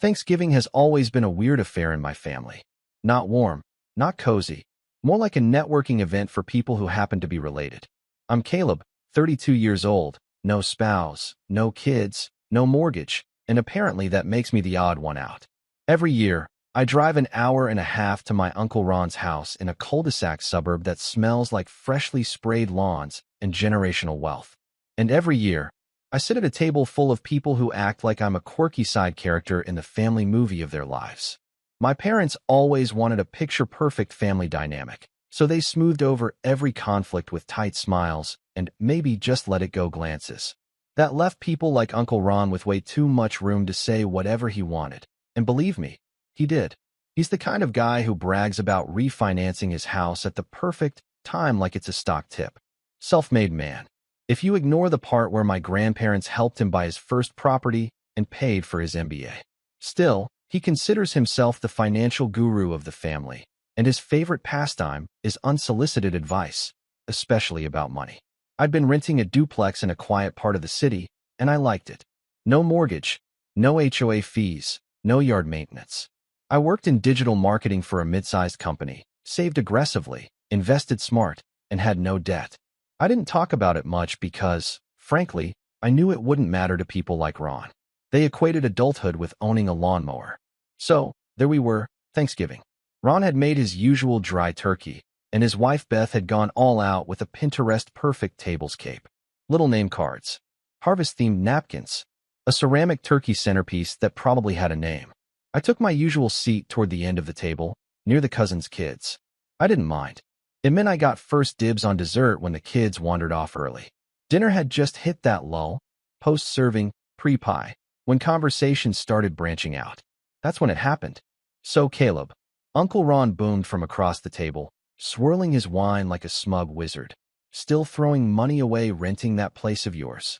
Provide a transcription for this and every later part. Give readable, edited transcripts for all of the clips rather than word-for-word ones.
Thanksgiving has always been a weird affair in my family. Not warm, not cozy, more like a networking event for people who happen to be related. I'm Caleb, 32 years old, no spouse, no kids, no mortgage, and apparently that makes me the odd one out. Every year, I drive an hour and a half to my Uncle Ron's house in a cul-de-sac suburb that smells like freshly sprayed lawns and generational wealth. And every year, I sit at a table full of people who act like I'm a quirky side character in the family movie of their lives. My parents always wanted a picture-perfect family dynamic, so they smoothed over every conflict with tight smiles and maybe just let it go glances. That left people like Uncle Ron with way too much room to say whatever he wanted. And believe me, he did. He's the kind of guy who brags about refinancing his house at the perfect time like it's a stock tip. Self-made man. If you ignore the part where my grandparents helped him buy his first property and paid for his MBA. Still, he considers himself the financial guru of the family, and his favorite pastime is unsolicited advice, especially about money. I'd been renting a duplex in a quiet part of the city, and I liked it. No mortgage, no HOA fees, no yard maintenance. I worked in digital marketing for a mid-sized company, saved aggressively, invested smart, and had no debt. I didn't talk about it much because, frankly, I knew it wouldn't matter to people like Ron. They equated adulthood with owning a lawnmower. So, there we were, Thanksgiving. Ron had made his usual dry turkey, and his wife Beth had gone all out with a Pinterest-perfect tablescape. Little name cards, harvest-themed napkins, a ceramic turkey centerpiece that probably had a name. I took my usual seat toward the end of the table, near the cousins' kids. I didn't mind. It meant I got first dibs on dessert when the kids wandered off early. Dinner had just hit that lull, post-serving, pre-pie, when conversations started branching out. That's when it happened. So, Caleb, Uncle Ron boomed from across the table, swirling his wine like a smug wizard. Still throwing money away renting that place of yours?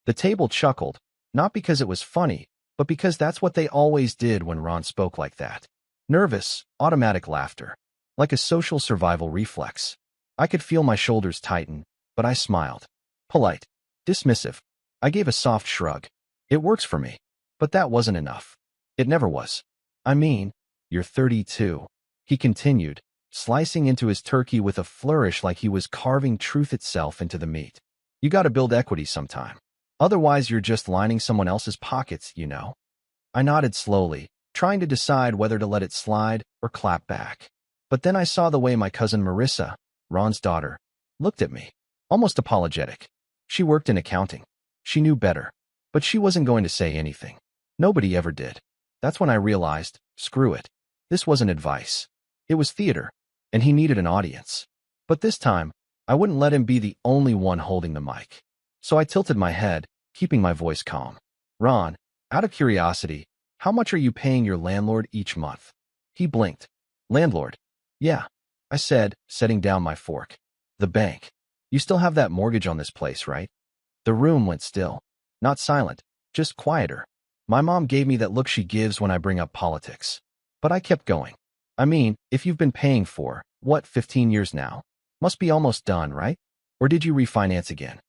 The table chuckled, not because it was funny, but because that's what they always did when Ron spoke like that. Nervous, automatic laughter, like a social survival reflex. I could feel my shoulders tighten, but I smiled. Polite, dismissive. I gave a soft shrug. It works for me. But that wasn't enough. It never was. I mean, you're 32. He continued, slicing into his turkey with a flourish like he was carving truth itself into the meat. You gotta build equity sometime. Otherwise, you're just lining someone else's pockets, you know. I nodded slowly, trying to decide whether to let it slide or clap back. But then I saw the way my cousin Marissa, Ron's daughter, looked at me, almost apologetic. She worked in accounting. She knew better, but she wasn't going to say anything. Nobody ever did. That's when I realized, screw it. This wasn't advice. It was theater, and he needed an audience. But this time, I wouldn't let him be the only one holding the mic. So I tilted my head, keeping my voice calm. Ron, out of curiosity, how much are you paying your landlord each month? He blinked. Landlord? Yeah, I said, setting down my fork. The bank. You still have that mortgage on this place, right? The room went still. Not silent, just quieter. My mom gave me that look she gives when I bring up politics. But I kept going. I mean, if you've been paying for, 15 years now? Must be almost done, right? Or did you refinance again?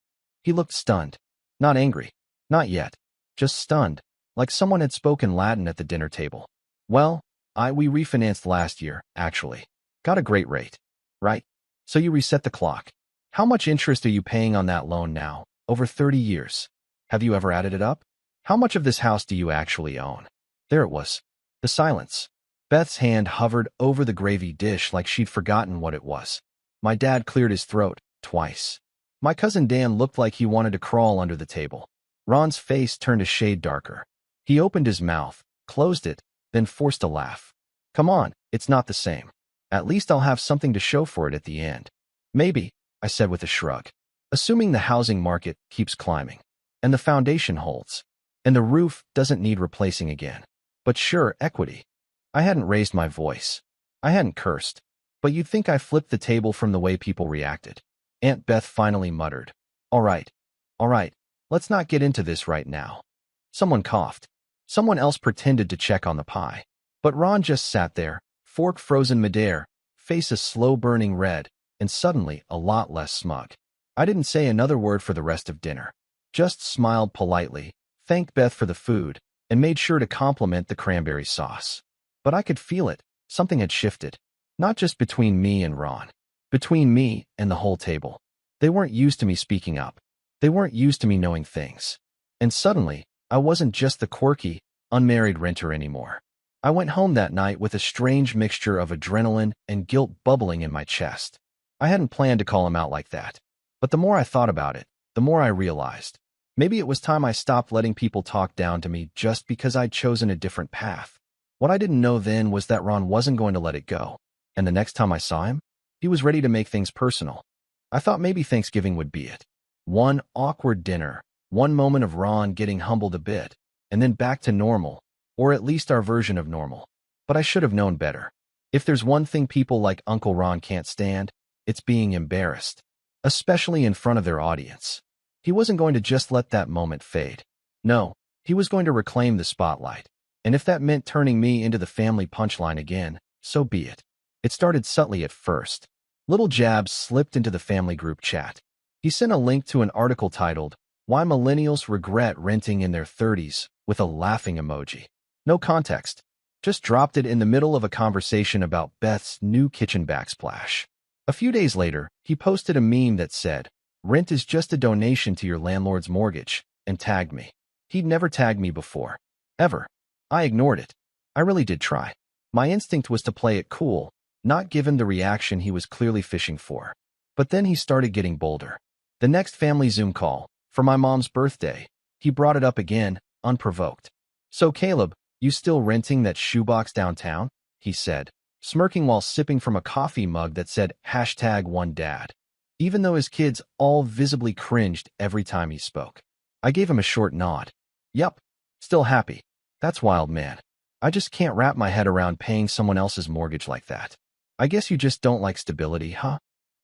He looked stunned. Not angry. Not yet. Just stunned, like someone had spoken Latin at the dinner table. Well, we refinanced last year, actually. Got a great rate. Right? So you reset the clock. How much interest are you paying on that loan now, over 30 years? Have you ever added it up? How much of this house do you actually own? There it was. The silence. Beth's hand hovered over the gravy dish like she'd forgotten what it was. My dad cleared his throat, twice. My cousin Dan looked like he wanted to crawl under the table. Ron's face turned a shade darker. He opened his mouth, closed it, then forced a laugh. Come on, it's not the same. At least I'll have something to show for it at the end. Maybe, I said with a shrug. Assuming the housing market keeps climbing, and the foundation holds, and the roof doesn't need replacing again. But sure, equity. I hadn't raised my voice. I hadn't cursed. But you'd think I flipped the table from the way people reacted. Aunt Beth finally muttered, all right, let's not get into this right now. Someone coughed. Someone else pretended to check on the pie. But Ron just sat there, fork frozen midair, face a slow-burning red, and suddenly a lot less smug. I didn't say another word for the rest of dinner. Just smiled politely, thanked Beth for the food, and made sure to compliment the cranberry sauce. But I could feel it. Something had shifted. Not just between me and Ron. Between me and the whole table. They weren't used to me speaking up. They weren't used to me knowing things. And suddenly, I wasn't just the quirky, unmarried renter anymore. I went home that night with a strange mixture of adrenaline and guilt bubbling in my chest. I hadn't planned to call him out like that. But the more I thought about it, the more I realized. Maybe it was time I stopped letting people talk down to me just because I'd chosen a different path. What I didn't know then was that Ron wasn't going to let it go. And the next time I saw him, he was ready to make things personal. I thought maybe Thanksgiving would be it. One awkward dinner, one moment of Ron getting humbled a bit, and then back to normal, or at least our version of normal. But I should have known better. If there's one thing people like Uncle Ron can't stand, it's being embarrassed, especially in front of their audience. He wasn't going to just let that moment fade. No, he was going to reclaim the spotlight. And if that meant turning me into the family punchline again, so be it. It started subtly at first. Little jabs slipped into the family group chat. He sent a link to an article titled, "Why Millennials Regret Renting in Their 30s, with a laughing emoji. No context. Just dropped it in the middle of a conversation about Beth's new kitchen backsplash. A few days later, he posted a meme that said, "Rent is just a donation to your landlord's mortgage," and tagged me. He'd never tagged me before. Ever. I ignored it. I really did try. My instinct was to play it cool, not give him the reaction he was clearly fishing for. But then he started getting bolder. The next family Zoom call, for my mom's birthday, he brought it up again, unprovoked. "So Caleb, you still renting that shoebox downtown?" he said, smirking while sipping from a coffee mug that said #OneDad. Even though his kids all visibly cringed every time he spoke. I gave him a short nod. Yup, still happy. That's wild, man. I just can't wrap my head around paying someone else's mortgage like that. I guess you just don't like stability, huh?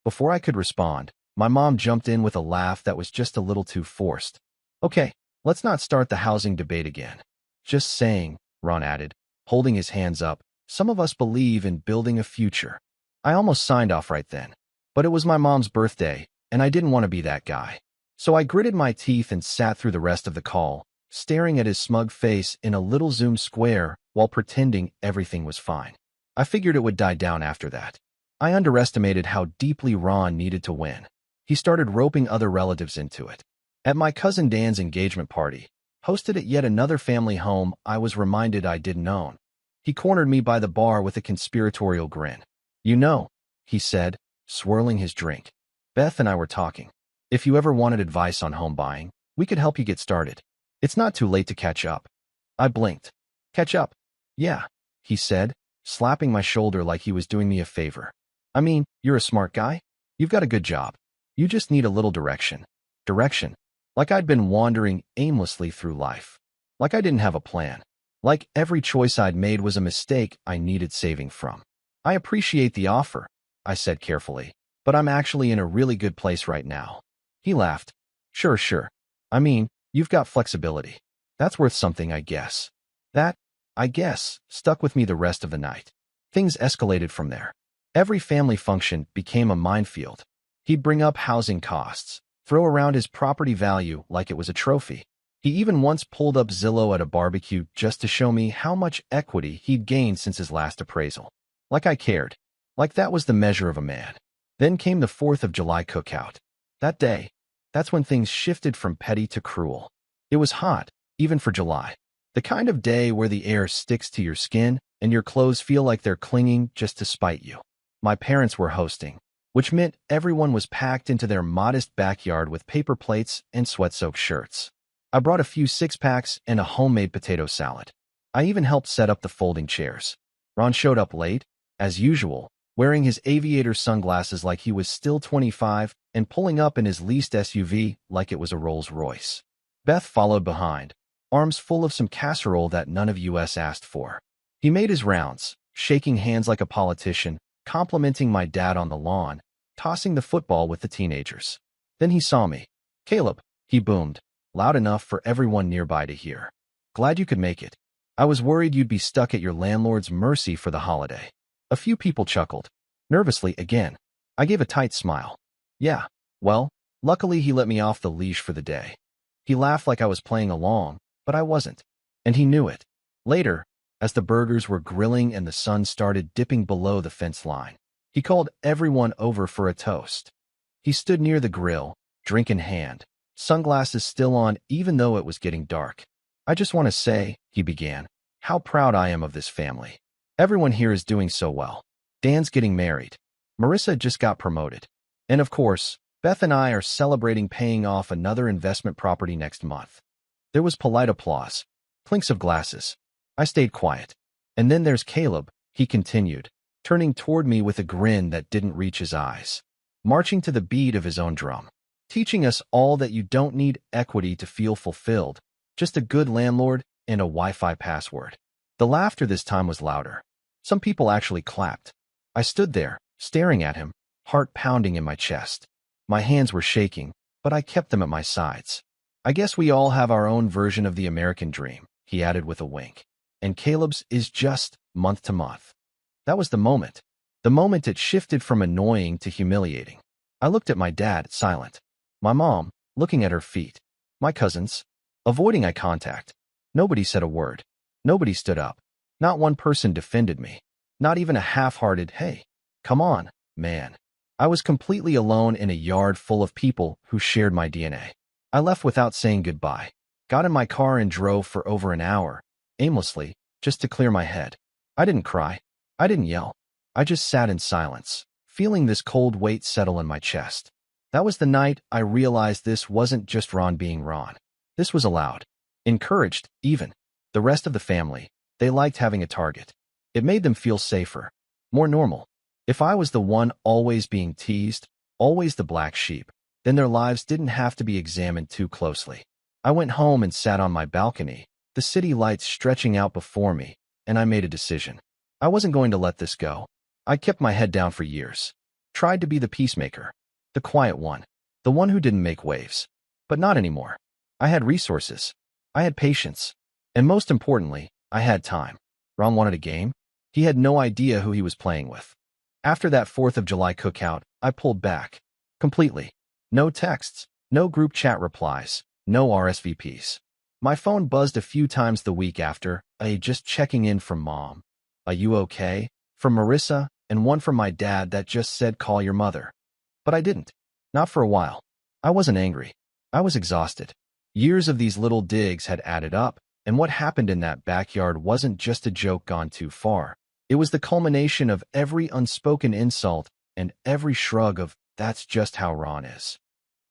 Before I could respond, my mom jumped in with a laugh that was just a little too forced. "Okay, let's not start the housing debate again." "Just saying," Ron added, holding his hands up, "some of us believe in building a future." I almost signed off right then. But it was my mom's birthday, and I didn't want to be that guy. So I gritted my teeth and sat through the rest of the call, staring at his smug face in a little Zoom square while pretending everything was fine. I figured it would die down after that. I underestimated how deeply Ron needed to win. He started roping other relatives into it. At my cousin Dan's engagement party, hosted at yet another family home I was reminded I didn't own, he cornered me by the bar with a conspiratorial grin. "You know," he said, swirling his drink. "Beth and I were talking. If you ever wanted advice on home buying, we could help you get started. It's not too late to catch up." I blinked. "Catch up?" "Yeah," he said, slapping my shoulder like he was doing me a favor. "I mean, you're a smart guy. You've got a good job. You just need a little direction." Direction. Like I'd been wandering aimlessly through life. Like I didn't have a plan. Like every choice I'd made was a mistake I needed saving from. "I appreciate the offer," I said carefully, "but I'm actually in a really good place right now." He laughed. Sure. I mean, you've got flexibility. That's worth something, I guess." That, I guess, stuck with me the rest of the night. Things escalated from there. Every family function became a minefield. He'd bring up housing costs, throw around his property value like it was a trophy. He even once pulled up Zillow at a barbecue just to show me how much equity he'd gained since his last appraisal. Like I cared. Like that was the measure of a man. Then came the 4th of July cookout. That day, that's when things shifted from petty to cruel. It was hot, even for July. The kind of day where the air sticks to your skin and your clothes feel like they're clinging just to spite you. My parents were hosting, which meant everyone was packed into their modest backyard with paper plates and sweat-soaked shirts. I brought a few six-packs and a homemade potato salad. I even helped set up the folding chairs. Ron showed up late, as usual, wearing his aviator sunglasses like he was still 25 and pulling up in his leased SUV like it was a Rolls-Royce. Beth followed behind, arms full of some casserole that none of us asked for. He made his rounds, shaking hands like a politician, complimenting my dad on the lawn, tossing the football with the teenagers. Then he saw me. "Caleb," he boomed, loud enough for everyone nearby to hear. "Glad you could make it. I was worried you'd be stuck at your landlord's mercy for the holiday." A few people chuckled. Nervously again. I gave a tight smile. "Yeah, well, luckily he let me off the leash for the day." He laughed like I was playing along, but I wasn't. And he knew it. Later, as the burgers were grilling and the sun started dipping below the fence line, he called everyone over for a toast. He stood near the grill, drink in hand, sunglasses still on even though it was getting dark. "I just want to say," he began, "how proud I am of this family. Everyone here is doing so well. Dan's getting married. Marissa just got promoted. And of course, Beth and I are celebrating paying off another investment property next month." There was polite applause, clinks of glasses. I stayed quiet. "And then there's Caleb," he continued, turning toward me with a grin that didn't reach his eyes, marching to the beat of his own drum, teaching us all that you don't need equity to feel fulfilled, just a good landlord and a Wi-Fi password. The laughter this time was louder. Some people actually clapped. I stood there, staring at him, heart pounding in my chest. My hands were shaking, but I kept them at my sides. "I guess we all have our own version of the American dream," he added with a wink. "And Caleb's is just month to month." That was the moment. The moment it shifted from annoying to humiliating. I looked at my dad, silent. My mom, looking at her feet. My cousins, avoiding eye contact. Nobody said a word. Nobody stood up. Not one person defended me. Not even a half-hearted, "Hey, come on, man." I was completely alone in a yard full of people who shared my DNA. I left without saying goodbye. Got in my car and drove for over an hour, aimlessly, just to clear my head. I didn't cry. I didn't yell. I just sat in silence, feeling this cold weight settle in my chest. That was the night I realized this wasn't just Ron being Ron. This was allowed. Encouraged, even. The rest of the family, they liked having a target. It made them feel safer, more normal. If I was the one always being teased, always the black sheep, then their lives didn't have to be examined too closely. I went home and sat on my balcony, the city lights stretching out before me, and I made a decision. I wasn't going to let this go. I kept my head down for years. Tried to be the peacemaker, the quiet one, the one who didn't make waves. But not anymore. I had resources. I had patience. And most importantly, I had time. Ron wanted a game. He had no idea who he was playing with. After that 4th of July cookout, I pulled back. Completely. No texts, no group chat replies, no RSVPs. My phone buzzed a few times the week after, just checking in from Mom. "Are you okay?" from Marissa, and one from my dad that just said, "Call your mother." But I didn't. Not for a while. I wasn't angry. I was exhausted. Years of these little digs had added up, and what happened in that backyard wasn't just a joke gone too far. It was the culmination of every unspoken insult and every shrug of, "That's just how Ron is."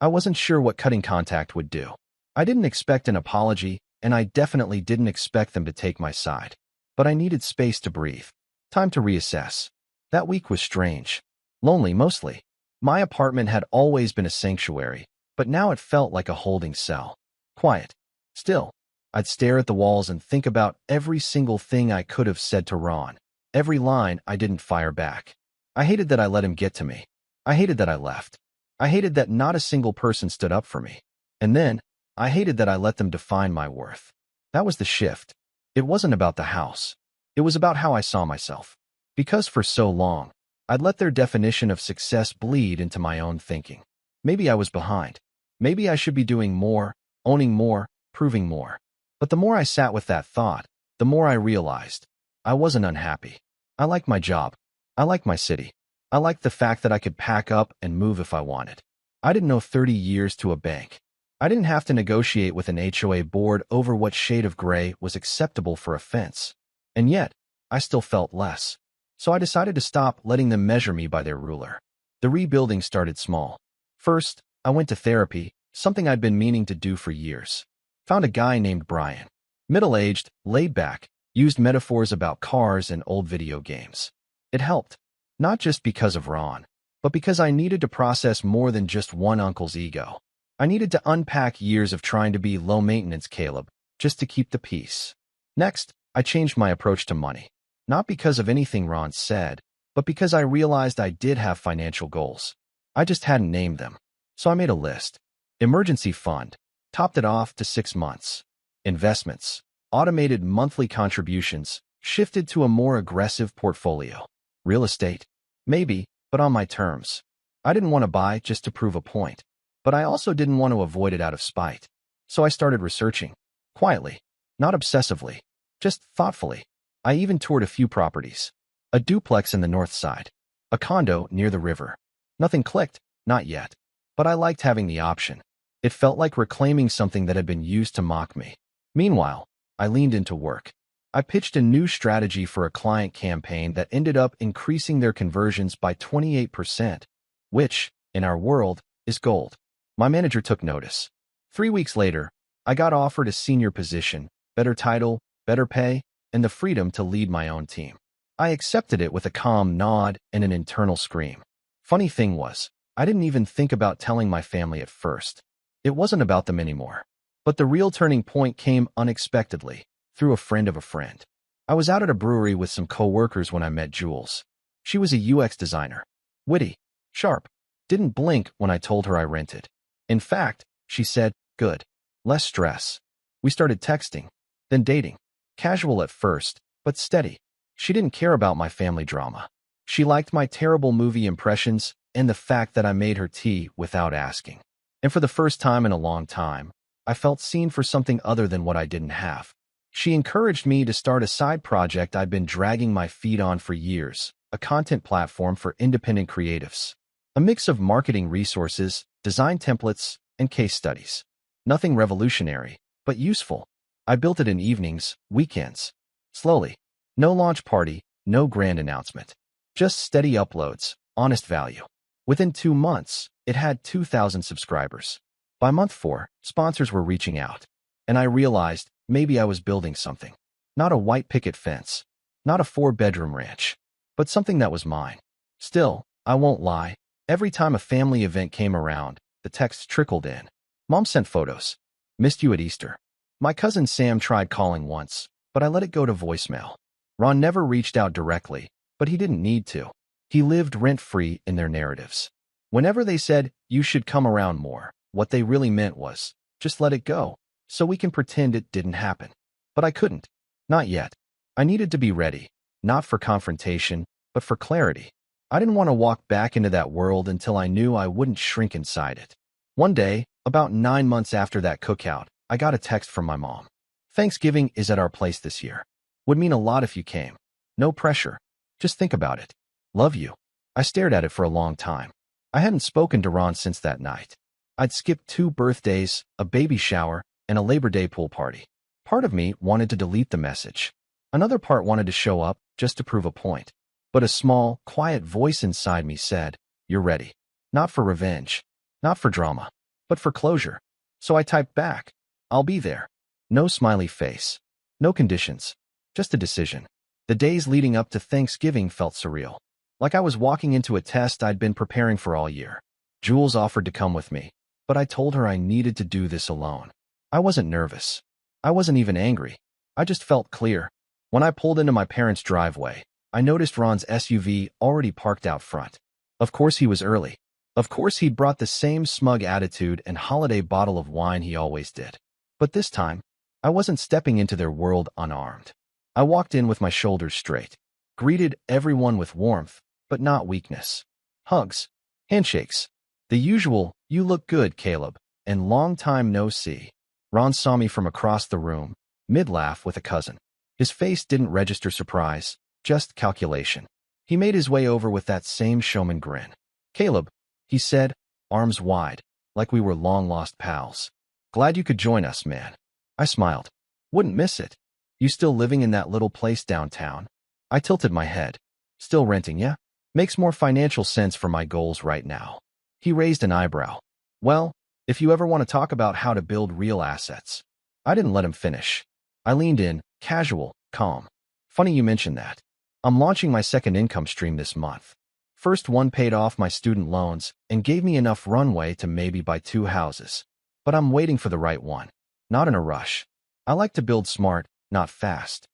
I wasn't sure what cutting contact would do. I didn't expect an apology, and I definitely didn't expect them to take my side. But I needed space to breathe. Time to reassess. That week was strange. Lonely, mostly. My apartment had always been a sanctuary, but now it felt like a holding cell. Quiet. Still. I'd stare at the walls and think about every single thing I could have said to Ron. Every line I didn't fire back. I hated that I let him get to me. I hated that I left. I hated that not a single person stood up for me. And then, I hated that I let them define my worth. That was the shift. It wasn't about the house. It was about how I saw myself. Because for so long, I'd let their definition of success bleed into my own thinking. Maybe I was behind. Maybe I should be doing more, owning more, proving more. But the more I sat with that thought, the more I realized I wasn't unhappy. I liked my job. I liked my city. I liked the fact that I could pack up and move if I wanted. I didn't owe 30 years to a bank. I didn't have to negotiate with an HOA board over what shade of gray was acceptable for a fence. And yet, I still felt less. So I decided to stop letting them measure me by their ruler. The rebuilding started small. First, I went to therapy, something I'd been meaning to do for years. Found a guy named Brian. Middle-aged, laid-back, used metaphors about cars and old video games. It helped. Not just because of Ron, but because I needed to process more than just one uncle's ego. I needed to unpack years of trying to be low-maintenance Caleb, just to keep the peace. Next, I changed my approach to money. Not because of anything Ron said, but because I realized I did have financial goals. I just hadn't named them. So I made a list. Emergency fund. Topped it off to 6 months. Investments. Automated monthly contributions. Shifted to a more aggressive portfolio. Real estate? Maybe, but on my terms. I didn't want to buy just to prove a point. But I also didn't want to avoid it out of spite. So I started researching. Quietly. Not obsessively, just thoughtfully. I even toured a few properties. A duplex in the north side. A condo near the river. Nothing clicked, not yet. But I liked having the option. It felt like reclaiming something that had been used to mock me. Meanwhile, I leaned into work. I pitched a new strategy for a client campaign that ended up increasing their conversions by 28%, which, in our world, is gold. My manager took notice. 3 weeks later, I got offered a senior position, better title, better pay, and the freedom to lead my own team. I accepted it with a calm nod and an internal scream. Funny thing was, I didn't even think about telling my family at first. It wasn't about them anymore. But the real turning point came unexpectedly, through a friend of a friend. I was out at a brewery with some co-workers when I met Jules. She was a UX designer. Witty, sharp, didn't blink when I told her I rented. In fact, she said, good. Less stress. We started texting, then dating. Casual at first, but steady. She didn't care about my family drama. She liked my terrible movie impressions and the fact that I made her tea without asking. And for the first time in a long time, I felt seen for something other than what I didn't have. She encouraged me to start a side project I'd been dragging my feet on for years, a content platform for independent creatives. A mix of marketing resources, design templates, and case studies. Nothing revolutionary, but useful. I built it in evenings, weekends. Slowly. No launch party, no grand announcement. Just steady uploads, honest value. Within 2 months, it had 2,000 subscribers. By month 4, sponsors were reaching out. And I realized maybe I was building something. Not a white picket fence. Not a 4-bedroom ranch. But something that was mine. Still, I won't lie. Every time a family event came around, the texts trickled in. Mom sent photos. Missed you at Easter. My cousin Sam tried calling once, but I let it go to voicemail. Ron never reached out directly, but he didn't need to. He lived rent-free in their narratives. Whenever they said, you should come around more, what they really meant was, just let it go, so we can pretend it didn't happen. But I couldn't. Not yet. I needed to be ready, not for confrontation, but for clarity. I didn't want to walk back into that world until I knew I wouldn't shrink inside it. One day, about 9 months after that cookout, I got a text from my mom. Thanksgiving is at our place this year. Would mean a lot if you came. No pressure. Just think about it. Love you. I stared at it for a long time. I hadn't spoken to Ron since that night. I'd skipped 2 birthdays, a baby shower, and a Labor Day pool party. Part of me wanted to delete the message. Another part wanted to show up just to prove a point. But a small, quiet voice inside me said, you're ready. Not for revenge. Not for drama. But for closure. So I typed back. I'll be there. No smiley face. No conditions. Just a decision. The days leading up to Thanksgiving felt surreal. Like I was walking into a test I'd been preparing for all year. Jules offered to come with me, but I told her I needed to do this alone. I wasn't nervous. I wasn't even angry. I just felt clear. When I pulled into my parents' driveway, I noticed Ron's SUV already parked out front. Of course he was early. Of course he'd brought the same smug attitude and holiday bottle of wine he always did. But this time, I wasn't stepping into their world unarmed. I walked in with my shoulders straight, greeted everyone with warmth, but not weakness. Hugs, handshakes, the usual, you look good, Caleb, and long time no see. Ron saw me from across the room, mid-laugh with a cousin. His face didn't register surprise, just calculation. He made his way over with that same showman grin. Caleb, he said, arms wide, like we were long-lost pals. Glad you could join us, man. I smiled. Wouldn't miss it. You still living in that little place downtown? I tilted my head. Still renting, yeah? Makes more financial sense for my goals right now. He raised an eyebrow. Well, if you ever want to talk about how to build real assets. I didn't let him finish. I leaned in, casual, calm. Funny you mention that. I'm launching my second income stream this month. First one paid off my student loans and gave me enough runway to maybe buy 2 houses. But I'm waiting for the right one. Not in a rush. I like to build smart, not fast.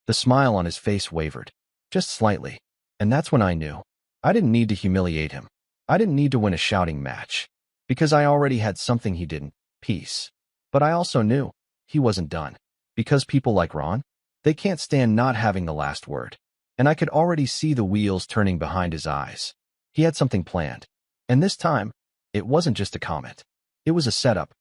The smile on his face wavered. Just slightly. And that's when I knew. I didn't need to humiliate him. I didn't need to win a shouting match. Because I already had something he didn't. Peace. But I also knew. He wasn't done. Because people like Ron, they can't stand not having the last word. And I could already see the wheels turning behind his eyes. He had something planned. And this time, it wasn't just a comment. It was a setup.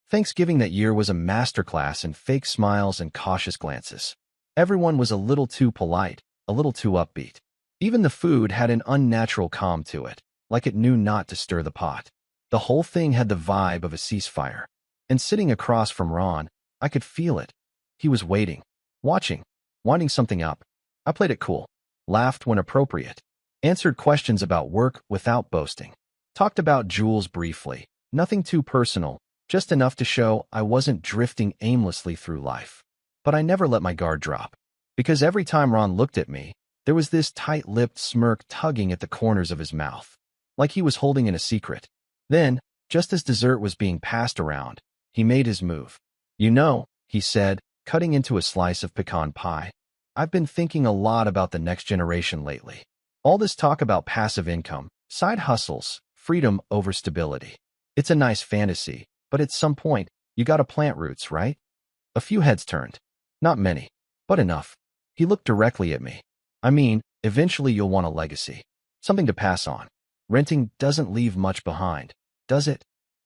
Thanksgiving that year was a masterclass in fake smiles and cautious glances. Everyone was a little too polite, a little too upbeat. Even the food had an unnatural calm to it, like it knew not to stir the pot. The whole thing had the vibe of a ceasefire. And sitting across from Ron, I could feel it. He was waiting, watching, winding something up. I played it cool, laughed when appropriate, answered questions about work without boasting, talked about Jules briefly, nothing too personal, just enough to show I wasn't drifting aimlessly through life. But I never let my guard drop, because every time Ron looked at me, there was this tight-lipped smirk tugging at the corners of his mouth, like he was holding in a secret. Then, just as dessert was being passed around, he made his move. "You know," he said, cutting into a slice of pecan pie, "I've been thinking a lot about the next generation lately. All this talk about passive income, side hustles, freedom over stability. It's a nice fantasy, but at some point, you gotta plant roots, right?" A few heads turned. Not many, but enough. He looked directly at me. "I mean, eventually you'll want a legacy. Something to pass on. Renting doesn't leave much behind, does it?"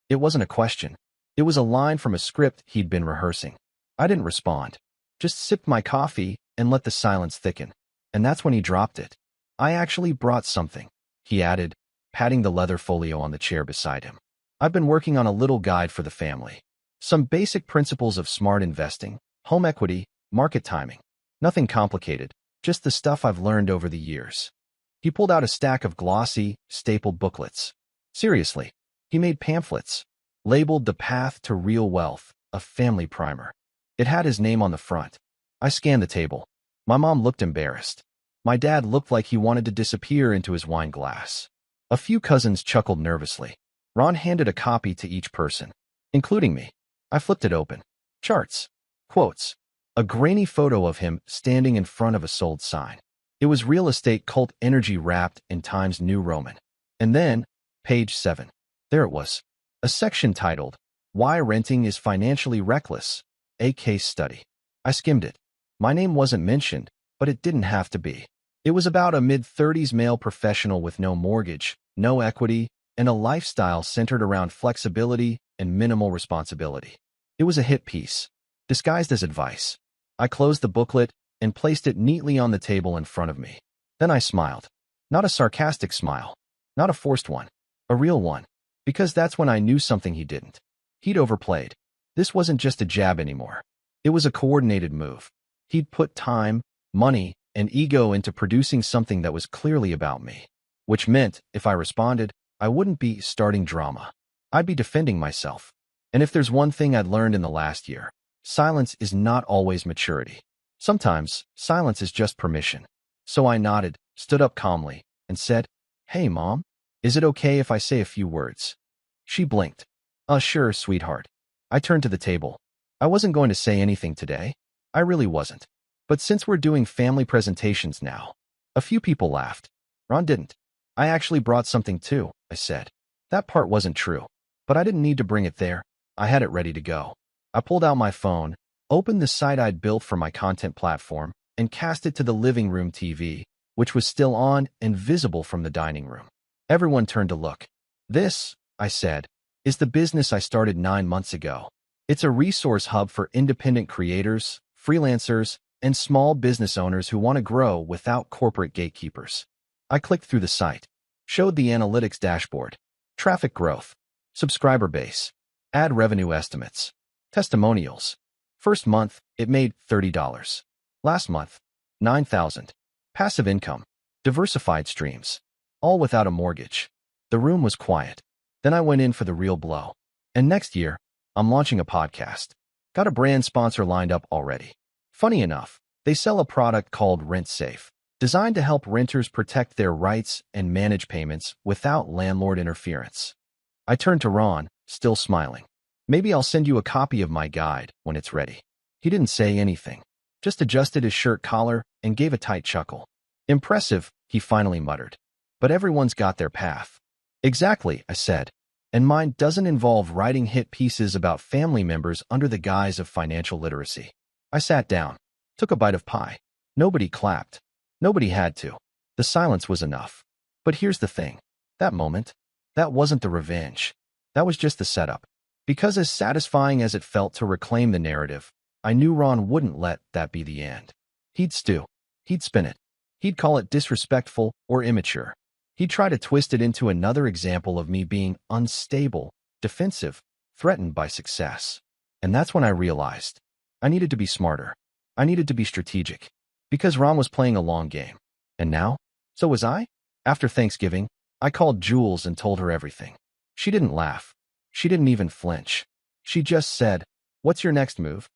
It wasn't a question. It was a line from a script he'd been rehearsing. I didn't respond. Just sipped my coffee and let the silence thicken. And that's when he dropped it. "I actually brought something," he added, patting the leather folio on the chair beside him. "I've been working on a little guide for the family. Some basic principles of smart investing, home equity, market timing. Nothing complicated, just the stuff I've learned over the years." He pulled out a stack of glossy, stapled booklets. Seriously, he made pamphlets, labeled The Path to Real Wealth, a family primer. It had his name on the front. I scanned the table. My mom looked embarrassed. My dad looked like he wanted to disappear into his wine glass. A few cousins chuckled nervously. Ron handed a copy to each person, including me. I flipped it open. Charts. Quotes. A grainy photo of him standing in front of a sold sign. It was real estate cult energy wrapped in Times New Roman. And then, page 7. There it was. A section titled, "Why Renting is Financially Reckless, a Case Study." I skimmed it. My name wasn't mentioned, but it didn't have to be. It was about a mid-30s male professional with no mortgage, no equity, and a lifestyle centered around flexibility and minimal responsibility. It was a hit piece, disguised as advice. I closed the booklet and placed it neatly on the table in front of me. Then I smiled. Not a sarcastic smile, not a forced one, a real one, because that's when I knew something he didn't. He'd overplayed. This wasn't just a jab anymore. It was a coordinated move. He'd put time, money, and ego into producing something that was clearly about me, which meant if I responded, I wouldn't be starting drama. I'd be defending myself. And if there's one thing I'd learned in the last year, silence is not always maturity. Sometimes, silence is just permission. So I nodded, stood up calmly, and said, "Hey, Mom, is it okay if I say a few words?" She blinked. Sure, sweetheart." I turned to the table. I wasn't going to say anything today. I really wasn't. But since we're doing family presentations now, a few people laughed. Ron didn't. "I actually brought something too," I said. That part wasn't true, but I didn't need to bring it there. I had it ready to go. I pulled out my phone, opened the site I'd built for my content platform, and cast it to the living room TV, which was still on and visible from the dining room. Everyone turned to look. "This," I said, "is the business I started 9 months ago. It's a resource hub for independent creators, freelancers, and small business owners who want to grow without corporate gatekeepers." I clicked through the site, showed the analytics dashboard, traffic growth, subscriber base, ad revenue estimates, testimonials. First month, it made $30. Last month, $9,000. Passive income, diversified streams, all without a mortgage. The room was quiet. Then I went in for the real blow. And next year, I'm launching a podcast. Got a brand sponsor lined up already. Funny enough, they sell a product called Rent Safe, designed to help renters protect their rights and manage payments without landlord interference. I turned to Ron, still smiling. "Maybe I'll send you a copy of my guide when it's ready." He didn't say anything, just adjusted his shirt collar and gave a tight chuckle. "Impressive," he finally muttered. "But everyone's got their path." "Exactly," I said. "And mine doesn't involve writing hit pieces about family members under the guise of financial literacy." I sat down, took a bite of pie. Nobody clapped. Nobody had to. The silence was enough. But here's the thing. That moment, that wasn't the revenge. That was just the setup. Because as satisfying as it felt to reclaim the narrative, I knew Ron wouldn't let that be the end. He'd stew. He'd spin it. He'd call it disrespectful or immature. He'd try to twist it into another example of me being unstable, defensive, threatened by success. And that's when I realized I needed to be smarter. I needed to be strategic. Because Ron was playing a long game. And now? So was I? After Thanksgiving, I called Jules and told her everything. She didn't laugh. She didn't even flinch. She just said, "What's your next move?"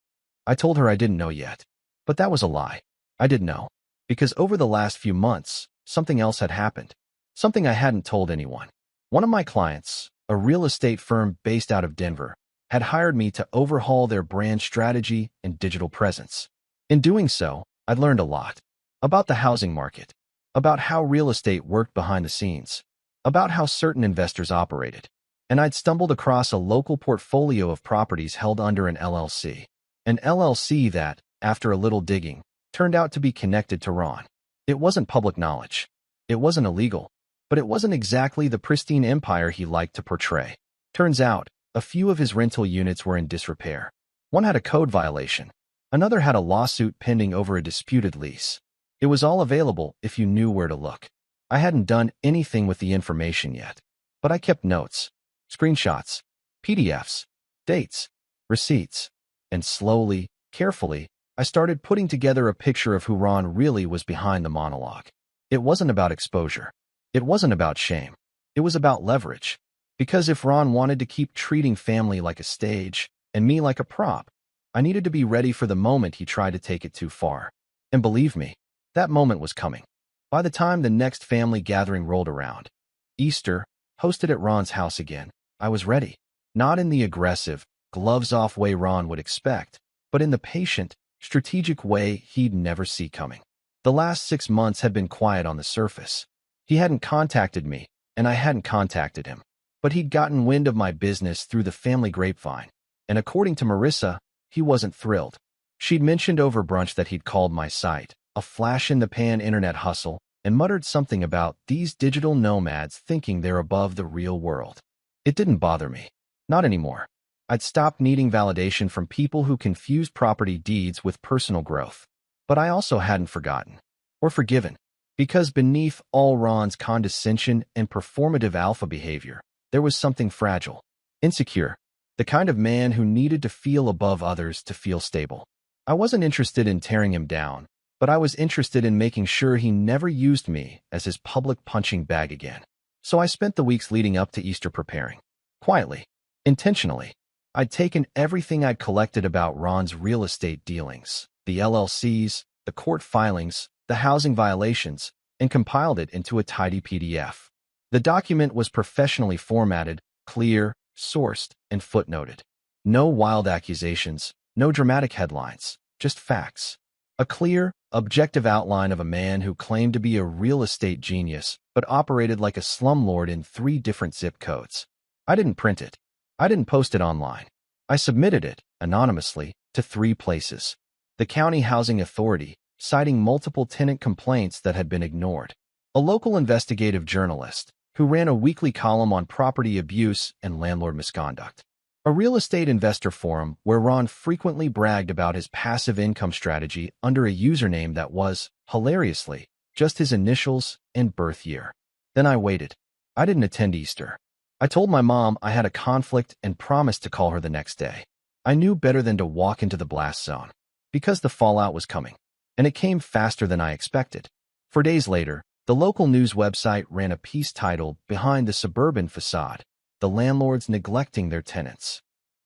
I told her I didn't know yet. But that was a lie. I did know. Because over the last few months, something else had happened. Something I hadn't told anyone. One of my clients, a real estate firm based out of Denver, had hired me to overhaul their brand strategy and digital presence. In doing so, I'd learned a lot. About the housing market. About how real estate worked behind the scenes. About how certain investors operated. And I'd stumbled across a local portfolio of properties held under an LLC. An LLC that, after a little digging, turned out to be connected to Ron. It wasn't public knowledge. It wasn't illegal. But it wasn't exactly the pristine empire he liked to portray. Turns out, a few of his rental units were in disrepair. One had a code violation. Another had a lawsuit pending over a disputed lease. It was all available if you knew where to look. I hadn't done anything with the information yet. But I kept notes, screenshots, PDFs, dates, receipts. And slowly, carefully, I started putting together a picture of who Ron really was behind the monologue. It wasn't about exposure. It wasn't about shame. It was about leverage. Because if Ron wanted to keep treating family like a stage and me like a prop, I needed to be ready for the moment he tried to take it too far. And believe me, that moment was coming. By the time the next family gathering rolled around, Easter, hosted at Ron's house again, I was ready. Not in the aggressive, gloves-off way Ron would expect, but in the patient, strategic way he'd never see coming. The last 6 months had been quiet on the surface. He hadn't contacted me, and I hadn't contacted him. But he'd gotten wind of my business through the family grapevine, and according to Marissa, he wasn't thrilled. She'd mentioned over brunch that he'd called my site a flash-in-the-pan internet hustle and muttered something about these digital nomads thinking they're above the real world. It didn't bother me. Not anymore. I'd stopped needing validation from people who confused property deeds with personal growth. But I also hadn't forgotten. Or forgiven. Because beneath all Ron's condescension and performative alpha behavior, there was something fragile, insecure, the kind of man who needed to feel above others to feel stable. I wasn't interested in tearing him down, but I was interested in making sure he never used me as his public punching bag again. So I spent the weeks leading up to Easter preparing. Quietly. Intentionally. I'd taken everything I'd collected about Ron's real estate dealings, the LLCs, the court filings, the housing violations, and compiled it into a tidy PDF. The document was professionally formatted, clear, sourced, and footnoted. No wild accusations, no dramatic headlines, just facts. A clear, objective outline of a man who claimed to be a real estate genius, but operated like a slumlord in 3 different zip codes. I didn't print it. I didn't post it online. I submitted it, anonymously, to 3 places. The County Housing Authority, citing multiple tenant complaints that had been ignored. A local investigative journalist, who ran a weekly column on property abuse and landlord misconduct. A real estate investor forum where Ron frequently bragged about his passive income strategy under a username that was, hilariously, just his initials and birth year. Then I waited. I didn't attend Easter. I told my mom I had a conflict and promised to call her the next day. I knew better than to walk into the blast zone. Because the fallout was coming. And it came faster than I expected. 4 days later, the local news website ran a piece titled, "Behind the Suburban Facade, the Landlords Neglecting Their Tenants."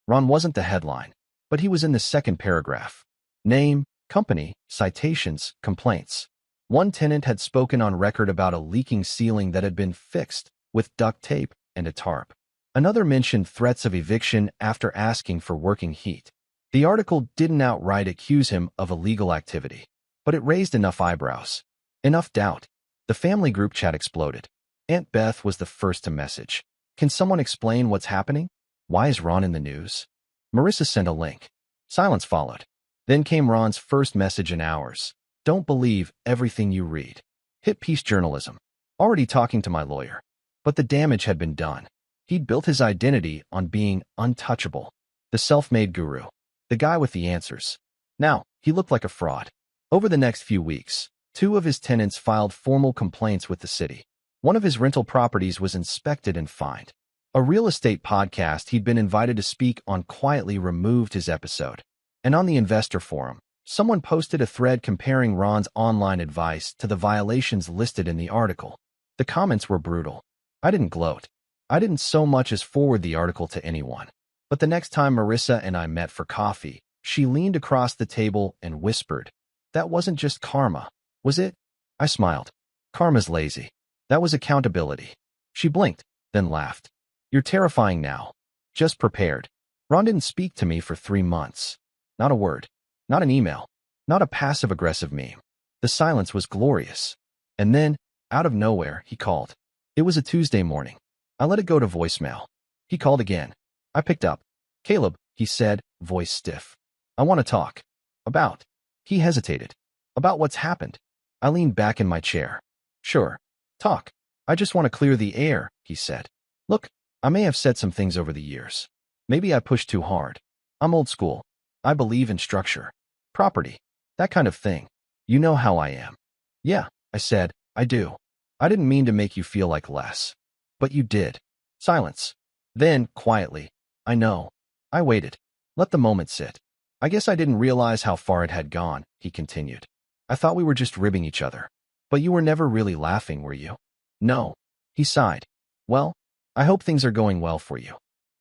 Ron wasn't the headline, but he was in the second paragraph. Name, company, citations, complaints. One tenant had spoken on record about a leaking ceiling that had been fixed with duct tape and a tarp. Another mentioned threats of eviction after asking for working heat. The article didn't outright accuse him of illegal activity, but it raised enough eyebrows, enough doubt. The family group chat exploded. Aunt Beth was the first to message. "Can someone explain what's happening? Why is Ron in the news?" Marissa sent a link. Silence followed. Then came Ron's first message in hours. "Don't believe everything you read." Hit piece journalism. Already talking to my lawyer. But the damage had been done. He'd built his identity on being untouchable, the self-made guru, the guy with the answers. Now, he looked like a fraud. Over the next few weeks, 2 of his tenants filed formal complaints with the city. One of his rental properties was inspected and fined. A real estate podcast he'd been invited to speak on quietly removed his episode. And on the investor forum, someone posted a thread comparing Ron's online advice to the violations listed in the article. The comments were brutal. I didn't gloat. I didn't so much as forward the article to anyone. But the next time Marissa and I met for coffee, she leaned across the table and whispered, "That wasn't just karma, was it?" I smiled. "Karma's lazy. That was accountability." She blinked, then laughed. "You're terrifying now. Just prepared." Ron didn't speak to me for 3 months. Not a word. Not an email. Not a passive-aggressive meme. The silence was glorious. And then, out of nowhere, he called. It was a Tuesday morning. I let it go to voicemail. He called again. I picked up. "Caleb," he said, voice stiff. "I want to talk." "About?" He hesitated. "About what's happened." I leaned back in my chair. "Sure. Talk. I just want to clear the air," he said. "Look, I may have said some things over the years. Maybe I pushed too hard. I'm old school. I believe in structure. Property. That kind of thing. You know how I am." "Yeah," I said, "I do. I didn't mean to make you feel like less." "But you did." Silence. Then, quietly, "I know." I waited. Let the moment sit. "I guess I didn't realize how far it had gone," he continued. "I thought we were just ribbing each other. But you were never really laughing, were you?" "No." He sighed. "Well, I hope things are going well for you."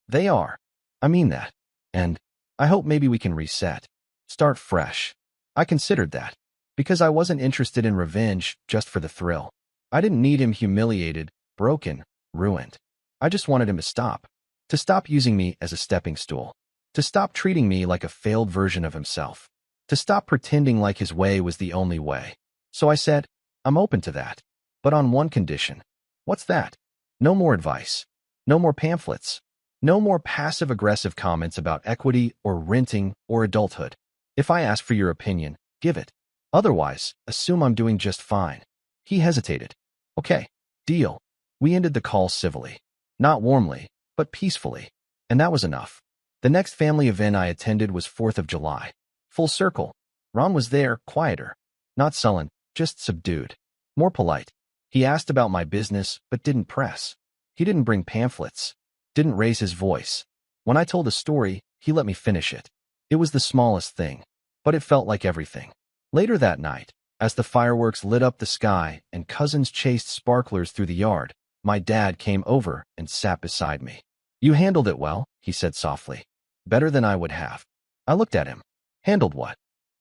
"They are. I mean that. And I hope maybe we can reset. Start fresh." I considered that. Because I wasn't interested in revenge just for the thrill. I didn't need him humiliated, broken, ruined. I just wanted him to stop. To stop using me as a stepping stool. To stop treating me like a failed version of himself. To stop pretending like his way was the only way. So I said, "I'm open to that. But on one condition." "What's that?" "No more advice. No more pamphlets. No more passive-aggressive comments about equity or renting or adulthood. If I ask for your opinion, give it. Otherwise, assume I'm doing just fine." He hesitated. "Okay. Deal." We ended the call civilly. Not warmly, but peacefully. And that was enough. The next family event I attended was 4th of July. Full circle. Ron was there, quieter. Not sullen, just subdued. More polite. He asked about my business, but didn't press. He didn't bring pamphlets. Didn't raise his voice. When I told a story, he let me finish it. It was the smallest thing, but it felt like everything. Later that night, as the fireworks lit up the sky and cousins chased sparklers through the yard, my dad came over and sat beside me. "You handled it well," he said softly. "Better than I would have." I looked at him. "Handled what?"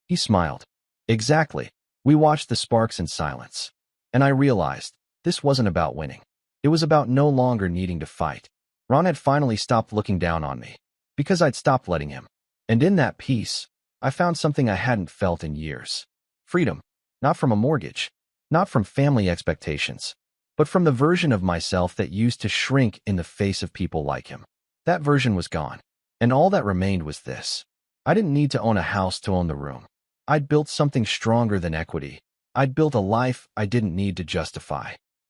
He smiled. "Exactly." We watched the sparks in silence. And I realized, this wasn't about winning. It was about no longer needing to fight. Ron had finally stopped looking down on me. Because I'd stopped letting him. And in that peace, I found something I hadn't felt in years. Freedom. Not from a mortgage. Not from family expectations. But from the version of myself that used to shrink in the face of people like him. That version was gone. And all that remained was this. I didn't need to own a house to own the room. I'd built something stronger than equity. I'd built a life I didn't need to justify.